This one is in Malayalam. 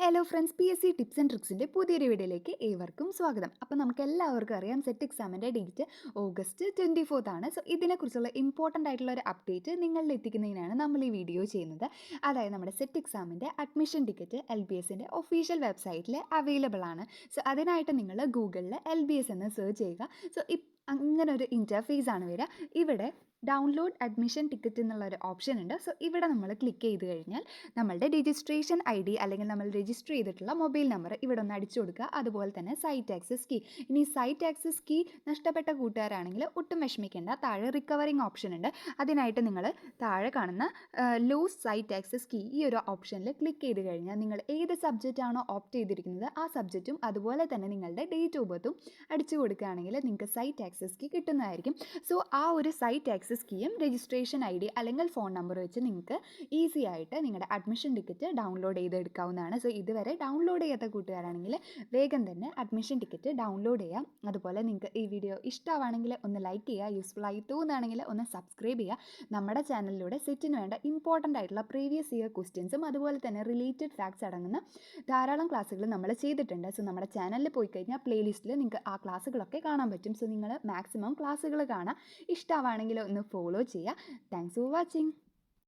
Hello friends, P S C tips and ട്രിക്സിൻ്റെ പുതിയൊരു വീഡിയോയിലേക്ക് ഏവർക്കും സ്വാഗതം. അപ്പോൾ നമുക്ക് എല്ലാവർക്കും അറിയാം സെറ്റ് എക്സാമിൻ്റെ ഡേറ്റ് ഓഗസ്റ്റ് 24 ആണ്. സോ ഇതിനെക്കുറിച്ചുള്ള ഇമ്പോർട്ടൻ്റ് ആയിട്ടുള്ള ഒരു അപ്ഡേറ്റ് നിങ്ങളിൽ എത്തിക്കുന്നതിനാണ് നമ്മൾ ഈ വീഡിയോ ചെയ്യുന്നത്. അതായത് നമ്മുടെ സെറ്റ് എക്സാമിൻ്റെ അഡ്മിഷൻ ടിക്കറ്റ് LBSൻ്റെ ഒഫീഷ്യൽ വെബ്സൈറ്റിൽ അവൈലബിൾ ആണ്. സോ അതിനായിട്ട് നിങ്ങൾ ഗൂഗിളിൽ LBS എന്ന് സെർച്ച് ചെയ്യുക. സോ അങ്ങനെ ഒരു ഇൻ്റർഫേസ് ആണ് വരിക. ഇവിടെ ഡൗൺലോഡ് അഡ്മിഷൻ ടിക്കറ്റ് എന്നുള്ള ഒരു ഓപ്ഷൻ ഉണ്ട്. സോ ഇവിടെ നമ്മൾ ക്ലിക്ക് ചെയ്ത് കഴിഞ്ഞാൽ നമ്മളുടെ രജിസ്ട്രേഷൻ ID അല്ലെങ്കിൽ നമ്മൾ രജിസ്റ്റർ ചെയ്തിട്ടുള്ള മൊബൈൽ നമ്പർ ഇവിടെ ഒന്ന് അടിച്ചു കൊടുക്കുക. അതുപോലെ തന്നെ സൈറ്റ് ആക്സസ് കീ. ഇനി സൈറ്റ് ആക്സസ് കീ നഷ്ടപ്പെട്ട കൂട്ടുകാരാണെങ്കിൽ ഒട്ടും വിഷമിക്കേണ്ട, താഴെ റിക്കവറിങ് ഓപ്ഷൻ ഉണ്ട്. അതിനായിട്ട് നിങ്ങൾ താഴെ കാണുന്ന ലൂസ് സൈറ്റ് ആക്സസ് കീ ഈ ഒരു ഓപ്ഷനിൽ ക്ലിക്ക് ചെയ്ത് കഴിഞ്ഞാൽ നിങ്ങൾ ഏത് സബ്ജക്റ്റ് ആണോ ഓപ്റ്റ് ചെയ്തിരിക്കുന്നത് ആ സബ്ജക്റ്റും അതുപോലെ തന്നെ നിങ്ങളുടെ ഡേറ്റ് ഓഫ് ബർത്തും അടിച്ചു കൊടുക്കുകയാണെങ്കിൽ നിങ്ങൾക്ക് സൈറ്റ് ആക്സസ് കീ കിട്ടുന്നതായിരിക്കും. സോ ആ ഒരു സൈറ്റ് ആക്സസ് കീയും രജിസ്ട്രേഷൻ ID അല്ലെങ്കിൽ ഫോൺ നമ്പർ വെച്ച് നിങ്ങൾക്ക് ഈസി ആയിട്ട് നിങ്ങളുടെ അഡ്മിഷൻ ടിക്കറ്റ് ഡൗൺലോഡ് ചെയ്തെടുക്കാവുന്നതാണ്. സോ ഇതുവരെ ഡൗൺലോഡ് ചെയ്യാത്ത കൂട്ടുകാരാണെങ്കിൽ വേഗം തന്നെ അഡ്മിഷൻ ടിക്കറ്റ് ഡൗൺലോഡ് ചെയ്യാം. അതുപോലെ നിങ്ങൾക്ക് ഈ വീഡിയോ ഇഷ്ടമാണെങ്കിൽ ഒന്ന് ലൈക്ക് ചെയ്യുക, യൂസ്ഫുൾ ആയി തോന്നുകയാണെങ്കിൽ ഒന്ന് സബ്സ്ക്രൈബ് ചെയ്യുക. നമ്മുടെ ചാനലിലൂടെ സെറ്റിന് വേണ്ട ഇമ്പോർട്ടൻ്റ് ആയിട്ടുള്ള പ്രീവിയസ് ഇയർ ക്വസ്റ്റ്യൻസും അതുപോലെ തന്നെ റിലേറ്റഡ് ഫാക്ട്സ് അടങ്ങുന്ന ധാരാളം ക്ലാസ്സുകൾ നമ്മൾ ചെയ്തിട്ടുണ്ട്. സോ നമ്മുടെ ചാനലിൽ പോയി കഴിഞ്ഞാൽ പ്ലേലിസ്റ്റിൽ നിങ്ങൾക്ക് ആ ക്ലാസ്സുകളൊക്കെ കാണാൻ പറ്റും. സോ നിങ്ങൾ മാക്സിമം ക്ലാസ്സുകൾ കാണാം. ഇഷ്ടമാണെങ്കിൽ ഒന്ന് ഫോളോ ചെയ്യുക. Thanks for watching.